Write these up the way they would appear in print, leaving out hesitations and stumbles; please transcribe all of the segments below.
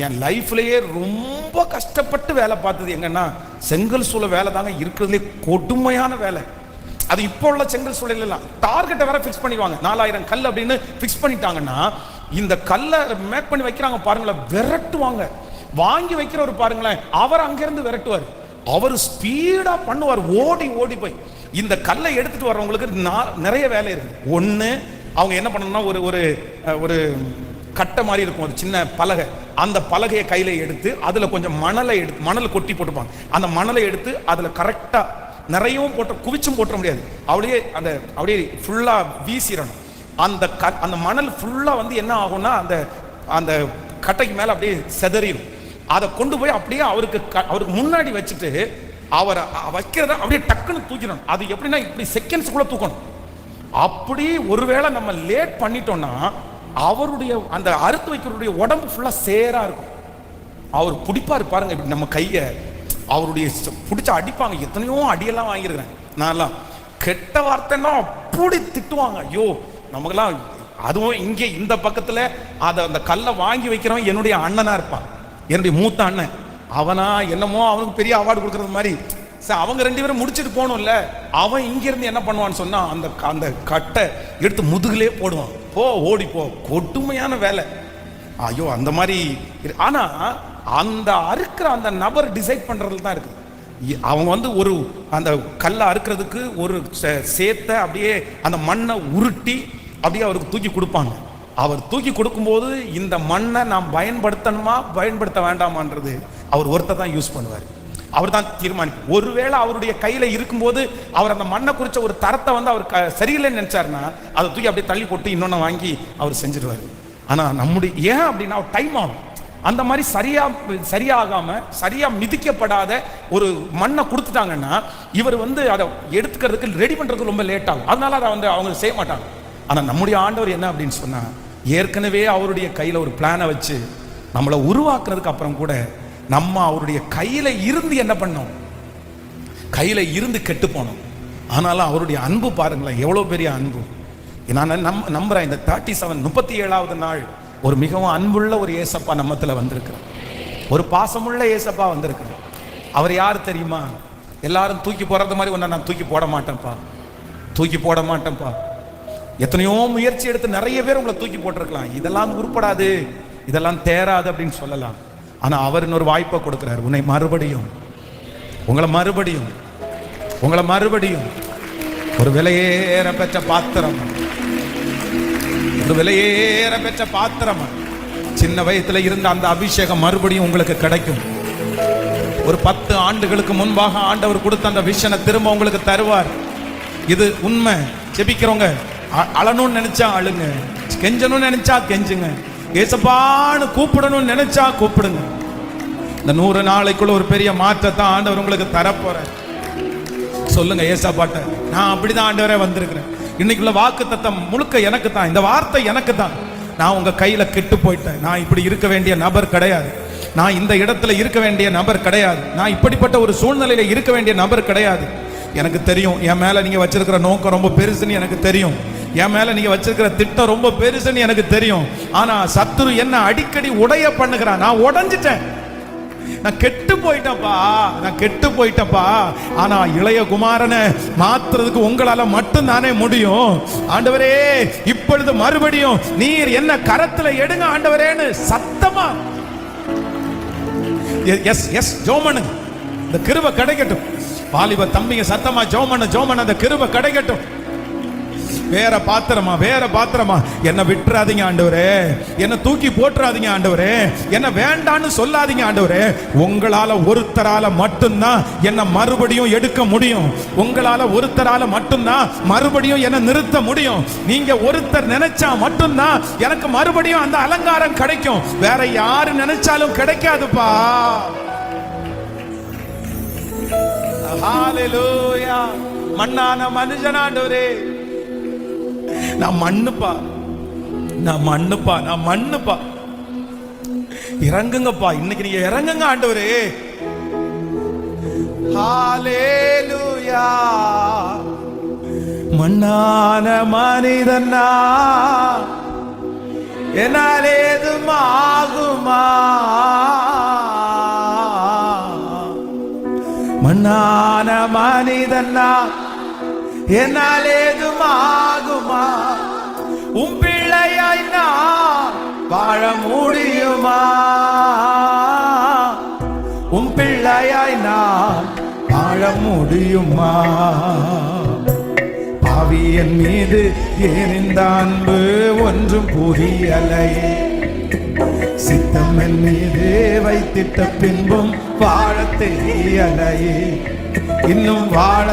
என் லைஃப்லயே ரொம்ப கஷ்டப்பட்டு வேலை பார்த்தது எங்கன்னா செங்கல் சூளை வேலை தாங்க இருக்கிறதுலே கொடுமையான வேலை. அது இப்போ உள்ள செங்கல் சூளையில எல்லாம் டார்கெட்டை வேற ஃபிக்ஸ் பண்ணிடுவாங்க. 4000 கல் அப்படின்னு ஃபிக்ஸ் பண்ணிட்டாங்கன்னா இந்த கல்லை மேக் பண்ணி வைக்கிறாங்க பாருங்களேன், விரட்டுவாங்க. வாங்கி வைக்கிறவர் பாருங்களேன், அவர் அங்கிருந்து விரட்டுவார். அவர் ஸ்பீடா பண்ணுவார், ஓடி ஓடி போய். இந்த கல்லை எடுத்துட்டு வர்றவங்களுக்கு நிறைய வேலை இருக்கு. ஒண்ணு, அவங்க என்ன பண்ணணும்னா ஒரு ஒரு ஒரு கட்டை மாதிரி இருக்கும், ஒரு சின்ன பலகை. அந்த பலகையை கையில எடுத்து அதுல கொஞ்சம் மணலை கொட்டி போட்டுப்பாங்க. அந்த மணலை எடுத்து அதுல கரெக்டா நிறையவும் போட்டு குவிச்சும் போட்ட முடியாது, அப்படியே ஃபுல்லா வீசிடணும். அந்த மணல் ஃபுல்லா வந்து என்ன ஆகும்னா அந்த கட்டைக்கு மேல அப்படியே செதறிடும். அதை கொண்டு போய் அப்படியே அவருக்கு முன்னாடி வச்சுட்டு அவரை வைக்கிறத அப்படியே டக்குன்னு தூக்கிடணும். அது எப்படின்னா இப்படி செகண்ட்ஸ்குள்ள தூக்கணும். அப்படி ஒருவேளை நம்ம லேட் பண்ணிட்டோம்னா அவருடைய அந்த அறுத்து வைக்கிறவருடைய உடம்பு ஃபுல்லா சேரா இருக்கும். அவர் பிடிப்பாரு பாருங்க, இப்படி நம்ம கையை அவருடைய பிடிச்ச அடிப்பாங்க. எத்தனையோ அடியெல்லாம் வாங்கியிருக்கிறேன் நான்லாம். கெட்ட வார்த்தைன்னா அப்படி திட்டுவாங்க. ஐயோ நமக்கெல்லாம். அதுவும் இங்கே இந்த பக்கத்துல அந்த கல்லை வாங்கி வைக்கிறவன் என்னுடைய அண்ணனா இருப்பான், என்னுடைய மூத்த அண்ணன். அவனா என்னமோ அவனுக்கு பெரிய அவார்டு கொடுக்கறது மாதிரி. அவங்க 2 பேரும் முடிச்சுட்டு போகணும்ல. அவன் இங்க இருந்து என்ன பண்ணுவான்னு சொன்னா அந்த கட்டை எடுத்து முதுகுலே போடுவான். ஓடி போ. கொடுமையான வேலை. ஐயோ அந்த மாதிரி. ஆனா அந்த அறுக்கிற அந்த நபர் டிசைட் பண்றதுல தான் இருக்கு. அவங்க வந்து ஒரு அந்த கல்லை அறுக்கிறதுக்கு ஒரு சேத்தை அப்படியே அந்த மண்ணை உருட்டி அப்படியே அவருக்கு தூக்கி கொடுப்பாங்க. அவர் தூக்கி கொடுக்கும்போது இந்த மண்ணை நாம் பயன்படுத்தணுமா பயன்படுத்த வேண்டாமான்றது அவர் ஒருத்தர் தான் யூஸ் பண்ணுவார். அவர் தான் தீர்மானிப்பார். ஒருவேளை அவருடைய கையில இருக்கும்போது அவர் அந்த மண்ணை குறிச்ச ஒரு தரத்தை வந்து அவர் சரியில்லைன்னு நினைச்சாருன்னா அதை தூக்கி அப்படியே தள்ளி போட்டு இன்னொன்னு வாங்கி அவர் செஞ்சிருவாரு. ஆனா நம்முடைய ஏன் அப்படின்னா டைம் ஆகும். அந்த மாதிரி சரியாகாம சரியா மிதிக்கப்படாத ஒரு மண்ணை கொடுத்துட்டாங்கன்னா இவர் வந்து அதை எடுத்துக்கிறதுக்கு ரெடி பண்றதுக்கு ரொம்ப லேட் ஆகும். அதனால அதை வந்து அவங்க செய்ய மாட்டாங்க. ஆனா நம்முடைய ஆண்டவர் என்ன அப்படின்னு சொன்னா, ஏற்கனவே அவருடைய கையில ஒரு பிளானை வச்சு நம்மளை உருவாக்குறதுக்கு அப்புறம் கூட நம்ம அவருடைய கையில இருந்து என்ன பண்ணோம், கையில இருந்து கெட்டு போனோம். ஆனாலும் அவருடைய அன்பு பாருங்களேன், எவ்வளவு பெரிய அன்பு. நான் நம்புறேன் இந்த 37வது நாள் ஒரு மிகவும் அன்புள்ள ஒரு ஏசப்பா நம்மத்துல வந்திருக்கிறார். ஒரு பாசமுள்ள ஏசப்பா வந்திருக்கிறார். அவர் யார் தெரியுமா? எல்லாரும் தூக்கி போறது மாதிரி ஒன்ன நான் தூக்கி போட மாட்டேன்ப்பா, தூக்கி போட மாட்டேன்ப்பா. எத்தனையோ முயற்சி எடுத்து நிறைய பேர் உங்களை தூக்கி போட்டிருக்கலாம். இதெல்லாம் உருப்படாது, இதெல்லாம் தேராது அப்படின்னு சொல்லலாம். ஆனா அவர் இன்னொரு வாய்ப்பை கொடுக்கிறார். உன்னை மறுபடியும் உங்களை மறுபடியும் ஒரு விலையேற பெற்ற பாத்திரம், ஒரு விலையேற பெற்ற பாத்திரம். சின்ன வயசுல இருந்த அந்த அபிஷேகம் மறுபடியும் உங்களுக்கு கிடைக்கும். ஒரு 10 ஆண்டுகளுக்கு முன்பாக ஆண்டவர் கொடுத்த அந்த விஷனை திரும்ப உங்களுக்கு தருவார். இது உண்மை. ஜெபிக்கிறவங்க அழணும்னு நினைச்சா அழுங்க, கெஞ்சணும்னு நினைச்சா கெஞ்சுங்க, ஏசப்பான்னு கூப்பிடணும்னு நினைச்சா கூப்பிடுங்க. இந்த 100 நாளைக்குள்ள ஒரு பெரிய மாற்றத்தை ஆண்டவர் உங்களுக்கு தரப்போற. சொல்லுங்க ஏசப்பாட்ட, நான் அப்படிதான் ஆண்டவரே வந்திருக்கிறேன். இன்னைக்குள்ள வாக்கு தத்தம் முழுக்க எனக்கு தான், இந்த வார்த்தை எனக்கு தான். நான் உங்க கையில கெட்டு போயிட்டேன். நான் இப்படி இருக்க வேண்டிய நபர் கிடையாது. நான் இந்த இடத்துல இருக்க வேண்டிய நபர் கிடையாது. நான் இப்படிப்பட்ட ஒரு சூழ்நிலையில இருக்க வேண்டிய நபர் கிடையாது. எனக்கு தெரியும் என் மேல நீங்க வச்சிருக்கிற நோக்கம் ரொம்ப பெருசுன்னு எனக்கு தெரியும். என் மேல நீங்க வச்சிருக்கிற திட்டம் ரொம்ப பெருசுன்னு எனக்கு தெரியும். ஆனா சத்துரு என்ன அடிக்கடி உடைய பண்ணுகிறான். நான் உடைஞ்சிட்டேன், நான் கெட்டு போயிட்டப்பா. ஆனா இளைய குமாரனை மாத்துறதுக்கு உங்களால மட்டும் தானே முடியும். ஆண்டவரே இப்பொழுது மறுபடியும் நீர் என்ன கரத்துல எடுங்க ஆண்டவரேன்னு சத்தமா எஸ் ஜோமனு இந்த கிருபை கிடைக்கட்டும். வாலிப தம்பிங்க சத்தமா ஜோமன அந்த கிருபை கிடைக்கட்டும். வேற பாத்திரமா என்ன விட்டுறாதீங்க ஆண்டவரே, என்ன தூக்கி போட்டுறாதீங்க ஆண்டவரே, என்ன வேண்டான்னு சொல்லாதீங்க ஆண்டவரே. உங்களால ஒருத்தரால மட்டும்தான் என்ன மறுபடியும் எடுக்க முடியும். உங்களால ஒருத்தரால மட்டும்தான் மறுபடியும் என்ன நிறுத்த முடியும். நீங்க ஒருத்தர் நினைச்சா மட்டும்தான் எனக்கு மறுபடியும் அந்த அலங்காரம் கிடைக்கும். வேற யாரு நினைச்சாலும் கிடைக்காதுப்பா. ஹalleluya. மண்ணான மனுஷனாண்டவரே, நான் மண்ணுப்பா. இறங்குங்கப்பா, இன்னைக்கு நீங்க இறங்குங்க ஆண்டவரே. ஹalleluya. மண்ணான மனிதனா என்னால் ஏதும் ஆகுமா? மண்ணான மனிதன்னா என்னால் ஏதுமாகுமா? உன் பிள்ளையாய் நான் வாழ முடியுமா? உன் பிள்ளையாய் நான் வாழ முடியுமா? பாவியன் மீது ஏன் இந்த அன்பு ஒன்றும் புரியலையே. சித்தம் என் மீது வைத்திட்ட பின்பும் வாழ தெரியலையே. இன்னும் வாழ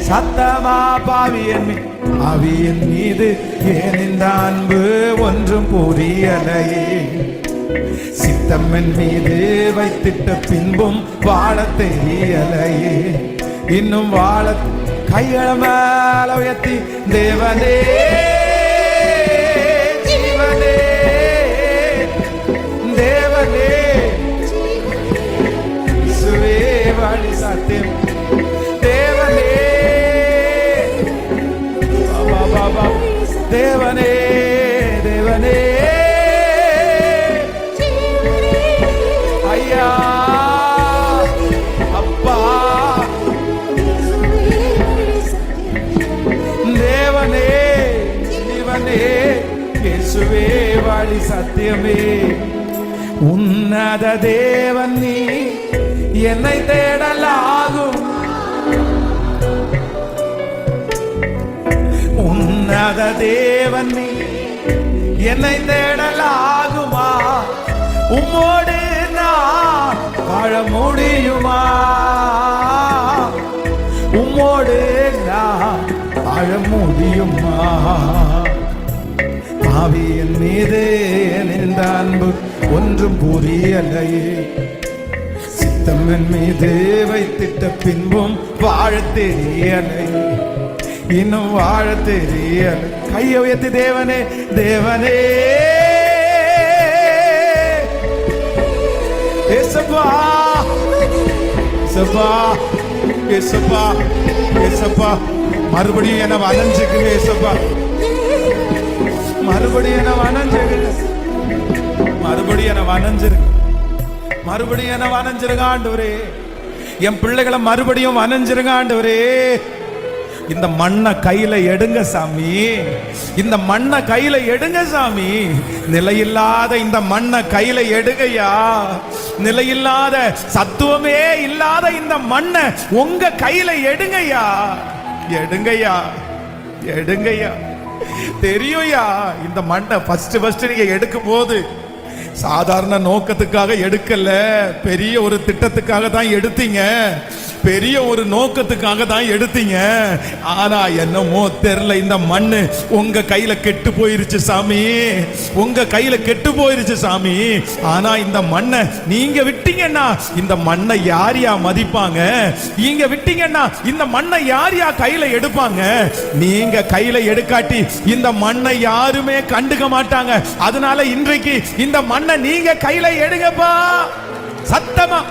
சத்தமா பாவியன் மீது ஏன் இந்த அன்பு ஒன்றும் புரியலையே. சித்தம் என் மீது வைத்திட்ட பின்பும் வாழ தெரியலையே. இன்னும் வாழ கைகள மேல உயர்த்தி தேவனே ஜீவனே தேவனே இயேசுவே வழி சத்தியம் தேவனே பாபா தேவனே தேவனே ஐயா அப்பா தேவனே ஜீவனே இயேசுவே வழி சத்தியமே. உன்னத தேவன் நீ என்னை தேடலாகும். உன்னத தேவன் நீ என்னை தேடலாகுமா? உம்மோடு நான் வாழ முடியுமா? உம்மோடு நான் வாழ முடியுமா? பாவியன் மீது இந்த அன்பு ஒன்றும் புரியலையே. சித்தம் என் மீது வைத்திட்ட பின்பும் வாழ தெரியலையே. இன்னும் வாழ தெரியலை. கையை உயர்த்தி தேவனே தேவனே ஏசப்பா ஏசப்பா ஏசப்பா ஏசப்பா மறுபடியும் என்ன வனஞ்சுக்குங்க ஏசப்பா. மறுபடியும் என்ன வனஞ்சுக்குங்க. மறுபடியும் என்ன வனஞ்சிருக்கு. மறுபடியும் என்ன வனஞ்சிருங்க ஆண்டவரே. என் பிள்ளைகளை மறுபடியும் வனஞ்சிருங்க ஆண்டவரே. இந்த மண்ணை கையில எடுங்க சாமி. இந்த மண்ணை கையில எடுங்க சாமி. நிலையில்லாத இந்த மண்ணை கையில எடுங்கய்யா. நிலையில்லாத சத்துவமே இல்லாத இந்த மண்ணை உங்க கையில எடுங்கய்யா. எடுங்கய்யா எடுங்கய்யா. தெரியும்யா இந்த மண்ணை ஃபர்ஸ்ட் நீங்க எடுக்கும் போது சாதாரண நோக்கத்துக்காக எடுக்கல, பெரிய ஒரு திட்டத்துக்காக தான் எடுத்தீங்க. பெரிய ஒரு நோக்கத்துக்காக தான் எடுத்தீங்க. ஆனா என்னமோ தெரியல, இந்த மண்ணு உங்க கையில கெட்டு போயிருச்சு சாமி. உங்க கையில கெட்டு போயிருச்சு சாமி. ஆனா இந்த மண்ணை நீங்க விட்டீங்கன்னா இந்த மண்ணை யாரியா மதிப்பாங்க? நீங்க விட்டீங்கன்னா இந்த மண்ணை யாரியா கையில எடுப்பாங்க? நீங்க கையில எடுக்காட்டி இந்த மண்ணை யாருமே கண்டுக்க மாட்டாங்க. அதனால இன்றைக்கு இந்த மண்ணை நீங்க கையில எடுங்கப்பா. சத்தமா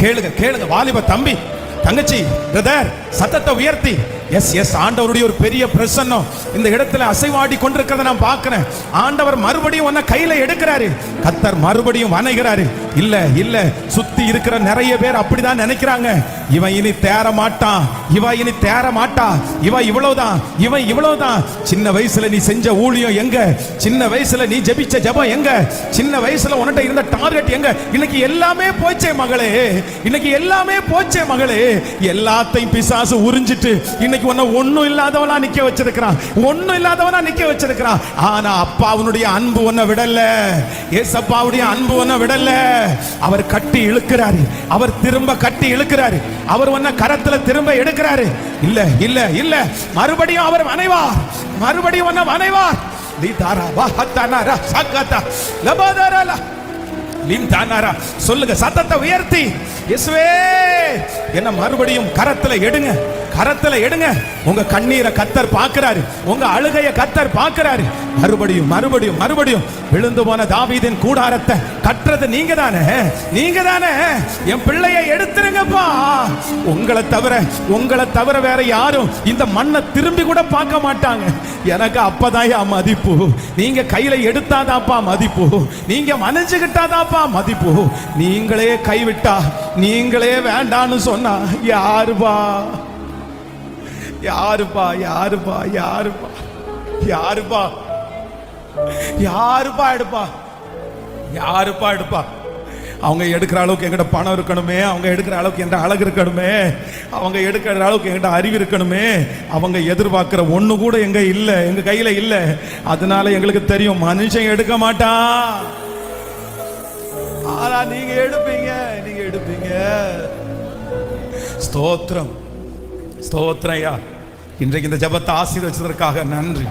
கேளுங்க கேளுங்க வாலிப தம்பி தங்கச்சி பிரதர், சத்தத்தை உயர்த்தி எஸ் ஆண்டவருடைய ஒரு பெரிய பிரசன்னம் இந்த இடத்துல அசைவாடி கொண்டிருக்கிறத நான் பார்க்கிறேன். ஆண்டவர் மறுபடியும் உன்னை கையில எடுக்கிறாரு. கர்த்தர் மறுபடியும் வணைகிறாரு. இல்ல இல்ல சுத்தி இருக்கிற நிறைய பேர் அப்படிதான் நினைக்கிறாங்க. இவன் இனி தேற மாட்டான், இவன் இனி தேற மாட்டா, இவன் இவ்வளவுதான், இவன் இவ்வளவுதான். சின்ன வயசுல நீ செஞ்ச ஊழியம் எங்க? சின்ன வயசுல நீ ஜெபிச்ச ஜெபம் எங்க? சின்ன வயசுல உன்கிட்ட இருந்த டார்கெட் எங்க? இன்னைக்கு எல்லாமே போச்சே மகளே. இன்னைக்கு எல்லாமே போச்சே மகளே. எல்லாத்தையும் பிசாசு உறிஞ்சிட்டு இன்னைக்கு உன்னை ஒண்ணும் இல்லாதவனா நிக்க வச்சிருக்கிறான். ஒண்ணும் இல்லாதவனா நிக்க வச்சிருக்கிறான். ஆனா அப்பாவுடைய அன்பு உன்னை விடல. ஏசப்பாவுடைய அன்பு உன்னை விடல. அவர் கட்டி இழுக்கிறாரு. அவர் திரும்ப கட்டி இழுக்கிறாரு. அவர் உன்னை கரத்துல திரும்ப எடுக்கிறாரு. இல்ல இல்ல இல்ல மறுபடியும் அவர் வணைவார். மறுபடியும் உன்னை வணைவார். லீதாரா வஹத்தனாரா சகதா லபதரலா லிம்தானாரா. சொல்லுங்க சத்தத்தை உயர்த்தி, இயேசுவே என்ன மறுபடியும் கரத்துல எடுங்க. கரத்துல எடுங்க. உங்க கண்ணீரை கர்த்தர் பார்க்கிறாரு, உங்க அழுகைய கர்த்தர் பார்க்கிறாரு. மறுபடியும் மறுபடியும் மறுபடியும் விழுந்து போன தாவீதின் கூடாரத்தை கட்டுறது நீங்க தானே, நீங்க தானே. என் பிள்ளையை எடுத்துருங்கப்பா. உங்களை தவிர வேற யாரும் இந்த மண்ணை திரும்பி கூட பார்க்க மாட்டாங்க. எனக்கு அப்பதான் மதிப்பு. நீங்க கையில எடுத்தாதாப்பா மதிப்பு, நீங்க மன்னிச்சுக்கிட்டாதாப்பா மதிப்பு. நீங்களே கைவிட்டா, நீங்களே வேண்டான்னு சொன்னா யாருப்பா, யாருப்பா, யாருப்பா, யாருப்பா, யாருப்பா, யாருப்பா எடுப்பா, யாருப்பா எடுப்பா? அவங்க எடுக்கிற அளவுக்கு எங்கிட்ட பணம் இருக்கணுமே, அவங்க எடுக்கிற அளவுக்கு என்கிட்ட அழகு இருக்கணுமே, அவங்க எடுக்கிற அளவுக்கு என்கிட்ட அறிவு இருக்கணுமே. அவங்க எதிர்பார்க்கிற ஒண்ணு கூட எங்க இல்ல, எங்க கையில இல்ல. அதனால எங்களுக்கு தெரியும் மனுஷன் எடுக்க மாட்டான். ஆனா நீங்க எடுப்பீங்க, நீங்க எடுப்பீங்க. ஸ்தோத்திரம், ஸ்தோத்திரம் ஐயா. இன்றைக்கு இந்த ஜெபத்தை ஆசீர்வதிச்சதற்காக நன்றி.